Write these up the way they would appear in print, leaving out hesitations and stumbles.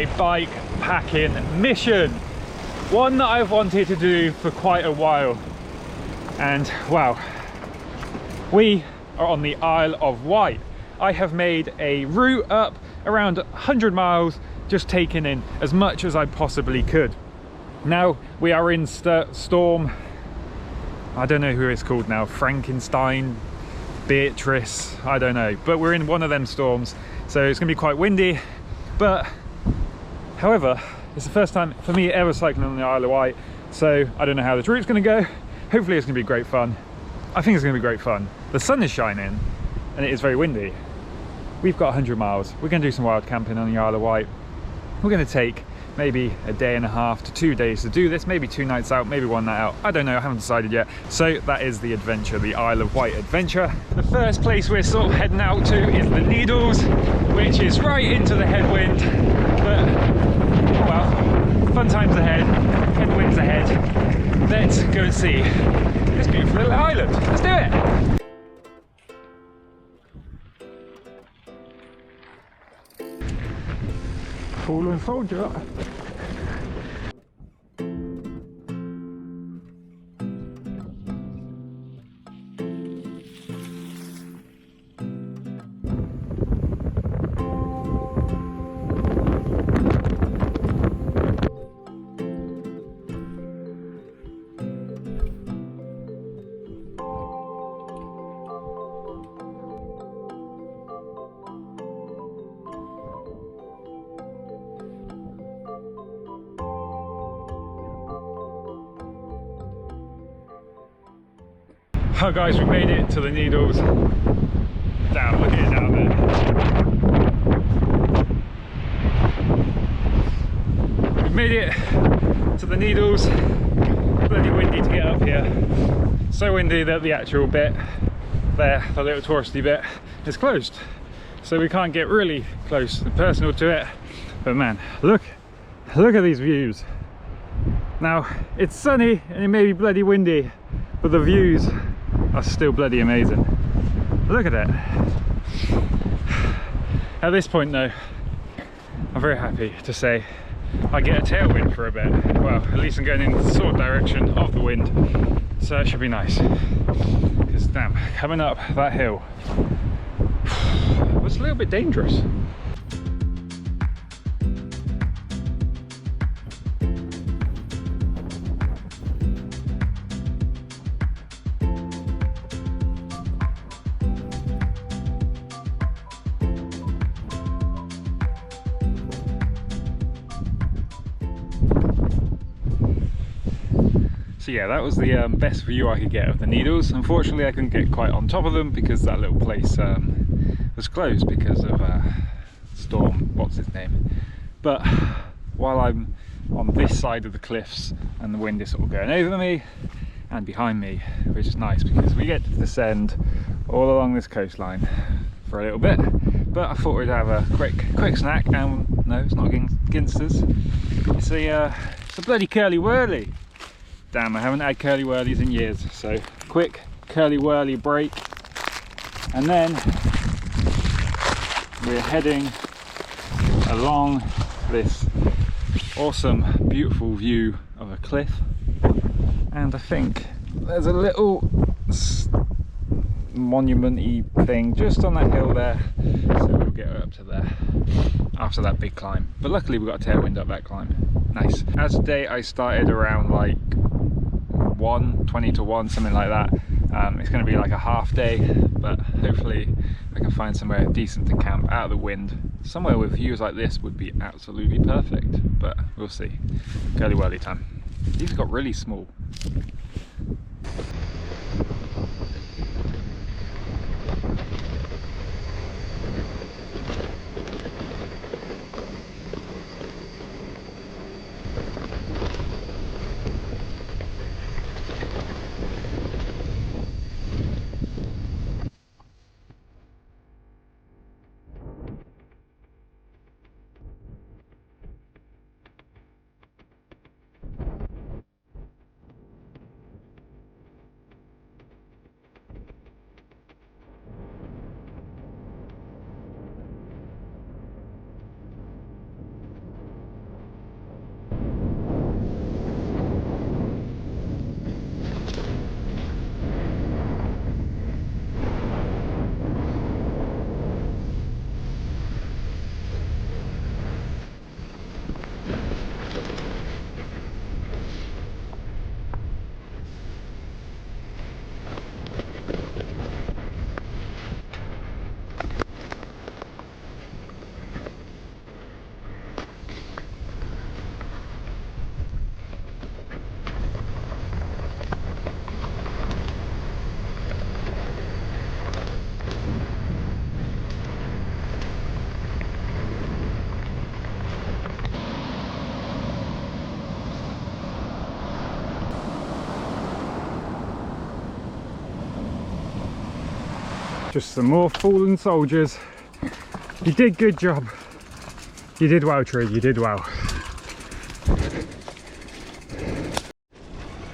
a bike packing mission. One that I've wanted to do for quite a while. And wow, we are on the Isle of Wight. I have made a route up around 100 miles, just taking in as much as I possibly could. Now we are in storm, I don't know who it's called now, Frankenstein, Beatrice, I don't know, but we're in one of them storms, so it's gonna be quite windy. But however, it's the first time for me ever cycling on the Isle of Wight, so I don't know how this route's gonna go. Hopefully it's gonna be great fun. I think it's gonna be great fun. The sun is shining and it is very windy. We've got 100 miles. We're gonna do some wild camping on the Isle of Wight. We're gonna take maybe a day and a half to 2 days to do this, maybe 2 nights out, maybe 1 night out. I don't know, I haven't decided yet. So that is the adventure, the Isle of Wight adventure. The first place we're sort of heading out to is the Needles, which is right into the headwind. But, oh well, fun times ahead, headwinds ahead. Let's go and see this beautiful little island. Let's do it. Fallen soldier. Oh guys, we made it to the Needles. Damn, look at it down there. We made it to the Needles. Bloody windy to get up here. So windy that the actual bit there, the little touristy bit, is closed. So we can't get really close and personal to it. But man, look at these views. Now, it's sunny and it may be bloody windy, but the views are still bloody amazing. Look at it. At this point though, I'm very happy to say I get a tailwind for a bit. Well, at least I'm going in the sort of direction of the wind, so that should be nice. Because damn, coming up that hill was a little bit dangerous. So yeah, that was the best view I could get of the Needles. Unfortunately, I couldn't get quite on top of them because that little place was closed because of storm, what's its name. But while I'm on this side of the cliffs and the wind is sort of going over me and behind me, which is nice because we get to descend all along this coastline for a little bit. But I thought we'd have a quick snack, and no, it's not Ginsters. It's a bloody curly whirly. Damn, I haven't had curly whirlies in years, so quick curly whirly break, and then we're heading along this awesome, beautiful view of a cliff, and I think there's a little monument-y thing just on that hill there, so we'll get up to there after that big climb. But luckily we got a tailwind up that climb. Nice. As a day, I started around like 20 to 1, something like that. It's going to be like a half day, but hopefully I can find somewhere decent to camp out of the wind. Somewhere with views like this would be absolutely perfect, but we'll see. Curly whirly time. These got really small. Just some more fallen soldiers. You did good job. You did well, tree, you did well.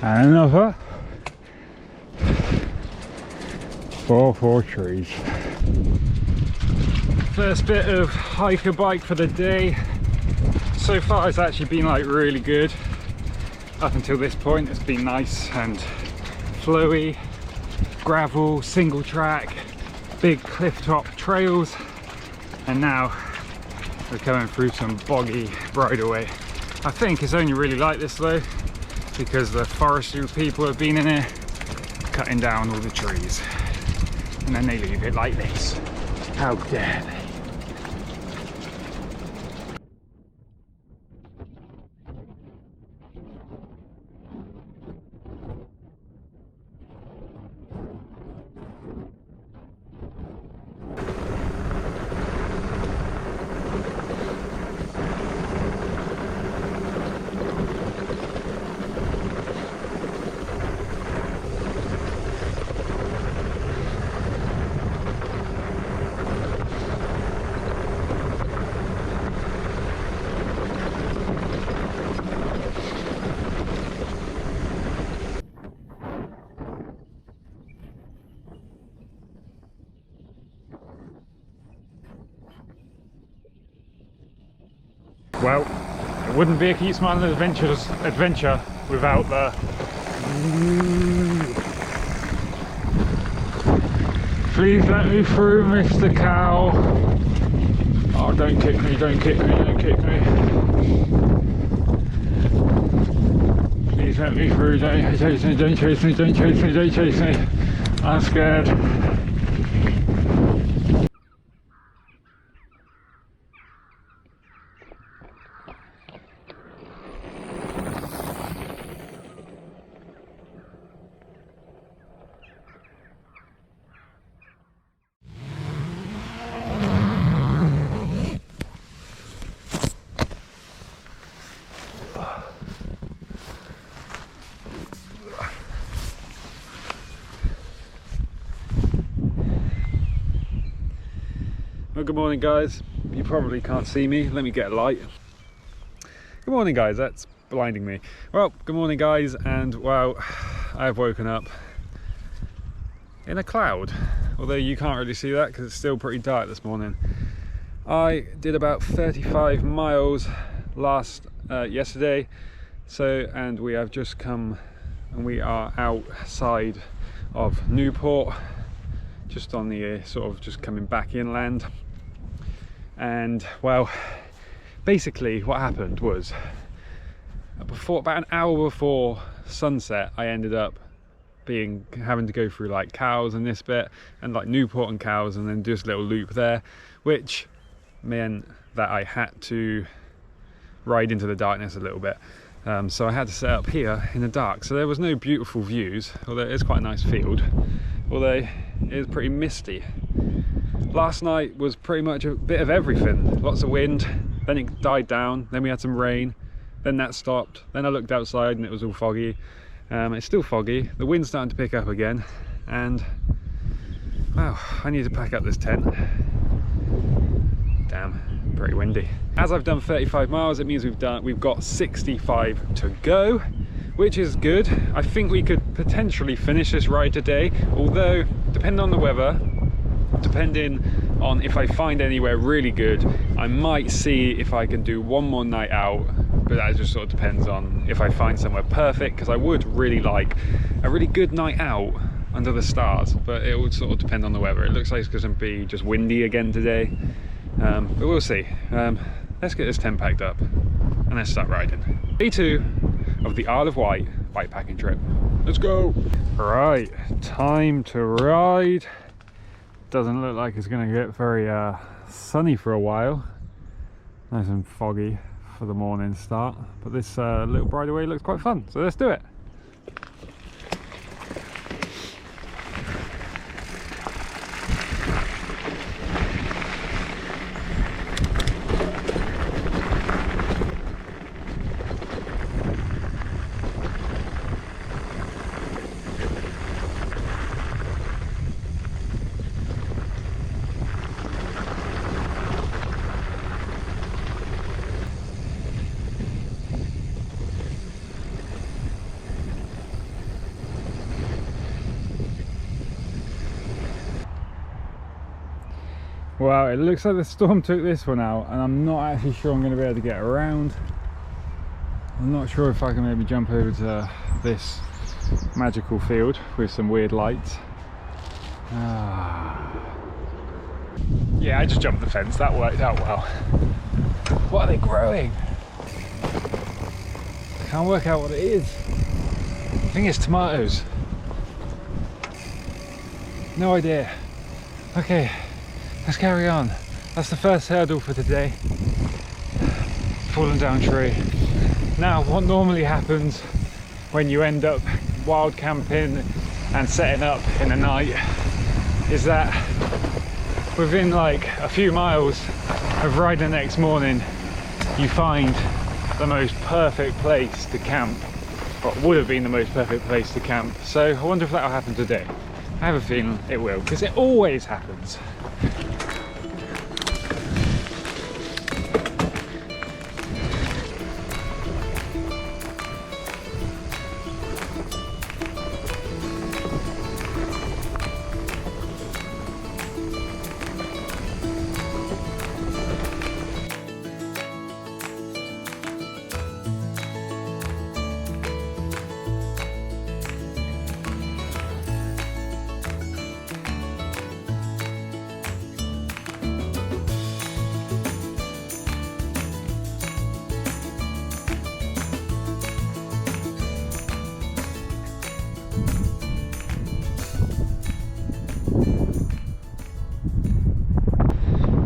And another. 4 trees. First bit of hiker bike for the day. So far it's actually been like really good. Up until this point it's been nice and flowy. Gravel, single track, big cliff top trails. And now we're coming through some boggy bridleway. I think it's only really like this though, because the forestry people have been in here cutting down all the trees. And then they leave it like this. How dare they? Well, it wouldn't be a Keep Smiling adventure without the... Please let me through, Mr. Cow. Oh, don't kick me, don't kick me, don't kick me. Please let me through, don't chase me, don't chase me, don't chase me, don't chase me. I'm scared. Well, good morning guys. You probably can't see me. Let me get a light. Good morning guys, that's blinding me. Well, good morning guys, and well, I've woken up in a cloud. Although you can't really see that because it's still pretty dark this morning. I did about 35 miles yesterday. And we have just come and we are outside of Newport, just on the sort of just coming back inland. And well, basically what happened was about an hour before sunset I ended up having to go through like Cows and this bit, and like Newport and Cows, and then just a little loop there, which meant that I had to ride into the darkness a little bit. So I had to set up here in the dark, so there was no beautiful views, although it is quite a nice field, although it is pretty misty. Last night was pretty much a bit of everything. Lots of wind, then it died down, then we had some rain, then that stopped, then I looked outside and it was all foggy. It's still foggy, the wind's starting to pick up again, and wow, I need to pack up this tent. Damn, pretty windy. As I've done 35 miles, it means we've got 65 to go, which is good. I think we could potentially finish this ride today, although depending on the weather, depending on if I find anywhere really good, I might see if I can do one more night out, but that just sort of depends on if I find somewhere perfect, because I would really like a really good night out under the stars, but it would sort of depend on the weather. It looks like it's going to be just windy again today, but we'll see. Let's get this tent packed up and let's start riding. Day 2 of the Isle of Wight bikepacking trip. Let's go! Right, time to ride. Doesn't look like it's going to get very sunny for a while. Nice and foggy for the morning start, but this little bridleway looks quite fun, so let's do it. Well, it looks like the storm took this one out, and I'm not actually sure I'm going to be able to get around. I'm not sure if I can maybe jump over to this magical field with some weird lights. Yeah, I just jumped the fence, that worked out well. What are they growing? I can't work out what it is. I think it's tomatoes. No idea. Okay, let's carry on. That's the first hurdle for today. Fallen down tree. Now, what normally happens when you end up wild camping and setting up in the night is that within like a few miles of riding the next morning, you find the most perfect place to camp, or would have been the most perfect place to camp. So I wonder if that will happen today. I have a feeling it will, because it always happens.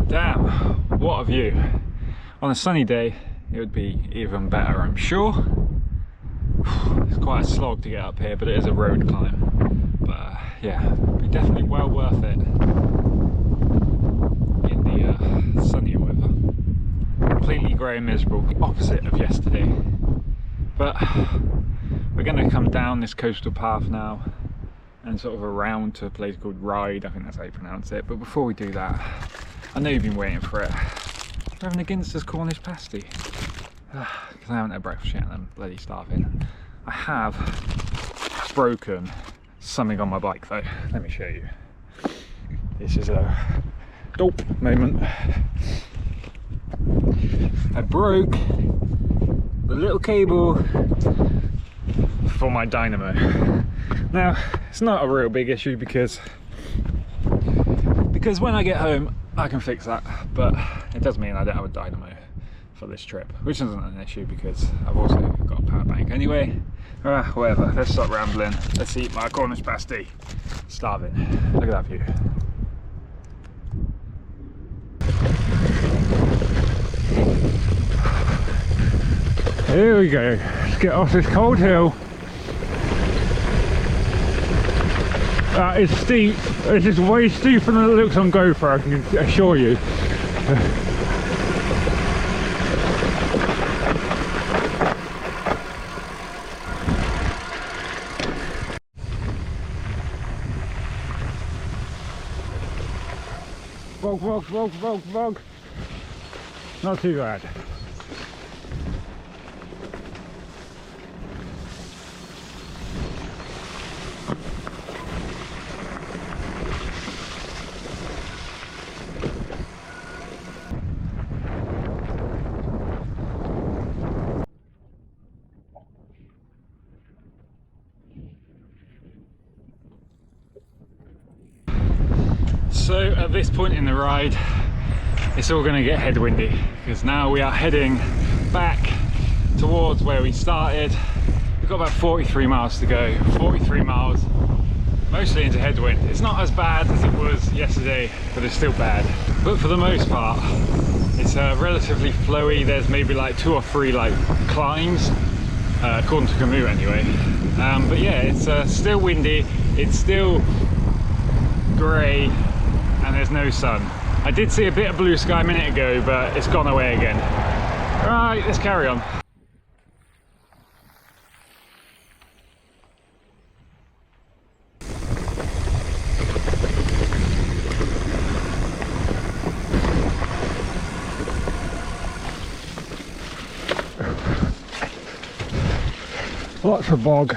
Damn, what a view. On a sunny day it would be even better, I'm sure. It's quite a slog to get up here, but it is a road climb. But yeah, it'd be definitely well worth it in the sunnier weather. Completely grey and miserable, the opposite of yesterday. But we're going to come down this coastal path now and sort of around to a place called Wight, I think that's how you pronounce it. But before we do that, I know you've been waiting for it. We're having a Ginster's Cornish pasty. Because I haven't had breakfast yet and I'm bloody starving. I have broken something on my bike though. Let me show you. This is a dope moment. I broke the little cable for my dynamo. Now, it's not a real big issue because when I get home I can fix that, but it does mean I don't have a dynamo for this trip, which isn't an issue because I've also got a power bank anyway. Whatever, let's stop rambling. Let's eat my Cornish pasty. Starving. Look at that view. Here we go. Let's get off this cold hill. It's steep. This is way steeper than it looks on GoPro, I can assure you. Vog. Not too bad. So at this point in the ride, it's all going to get headwindy because now we are heading back towards where we started. We've got about 43 miles to go, 43 miles, mostly into headwind. It's not as bad as it was yesterday, but it's still bad. But for the most part, it's relatively flowy. There's maybe like 2 or 3 like climbs, according to Komoot anyway. But yeah, it's still windy, it's still grey, and there's no sun. I did see a bit of blue sky a minute ago, but it's gone away again. Right, let's carry on. Lots of bog.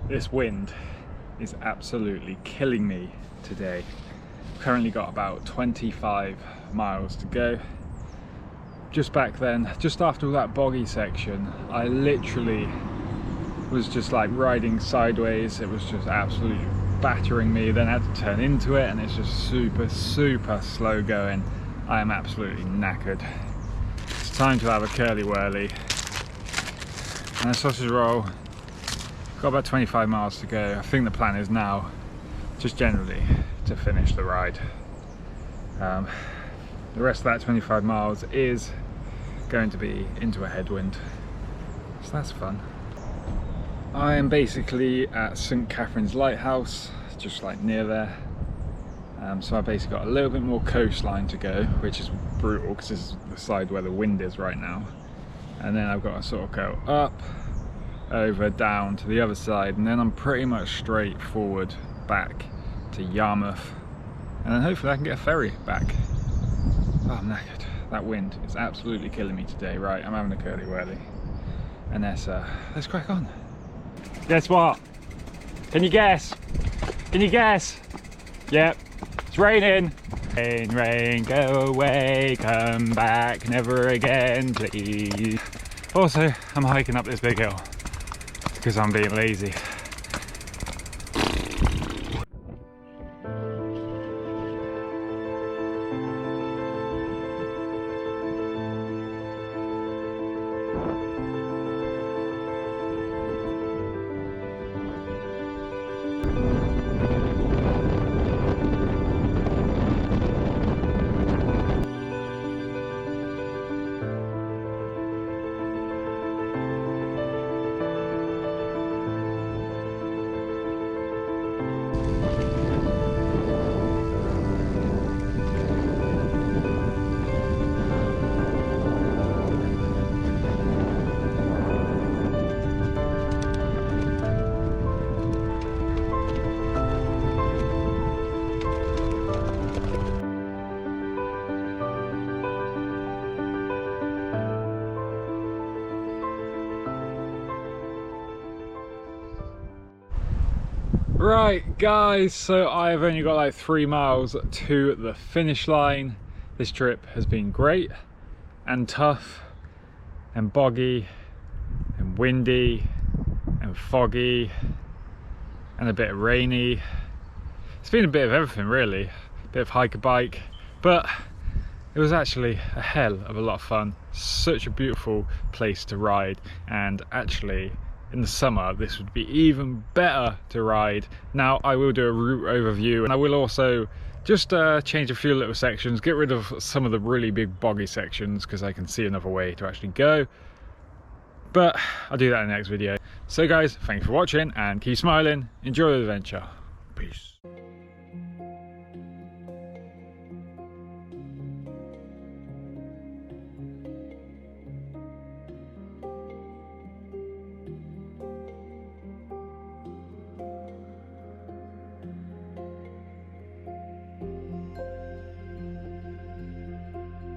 This wind is absolutely killing me today. Currently got about 25 miles to go. Just back then, just after that boggy section, I literally was just like riding sideways. It was just absolutely battering me, then I had to turn into it, and it's just super slow going. I am absolutely knackered. It's time to have a curly whirly and a sausage roll. Got about 25 miles to go. I think the plan is now just generally to finish the ride. The rest of that 25 miles is going to be into a headwind, so that's fun. I am basically at St. Catherine's Lighthouse, just like near there. So I've basically got a little bit more coastline to go, which is brutal because this is the side where the wind is right now. And then I've got to sort of go up, over, down to the other side, and then I'm pretty much straight forward back to Yarmouth. And then hopefully I can get a ferry back. Oh, I'm knackered. That wind is absolutely killing me today. Right, I'm having a curly whirly. And let's crack on. Guess what? Can you guess? Can you guess? Yep, it's raining. Rain, rain, go away, come back, never again, please. Also, I'm hiking up this big hill because I'm being lazy. Right guys, so I've only got like 3 miles to the finish line. This trip has been great and tough and boggy and windy and foggy and a bit rainy. It's been a bit of everything really, a bit of hiker bike, but it was actually a hell of a lot of fun. Such a beautiful place to ride, and actually in the summer this would be even better to ride. Now I will do a route overview, and I will also just change a few little sections, get rid of some of the really big boggy sections because I can see another way to actually go, but I'll do that in the next video. So guys, thanks for watching and keep smiling, enjoy the adventure, peace.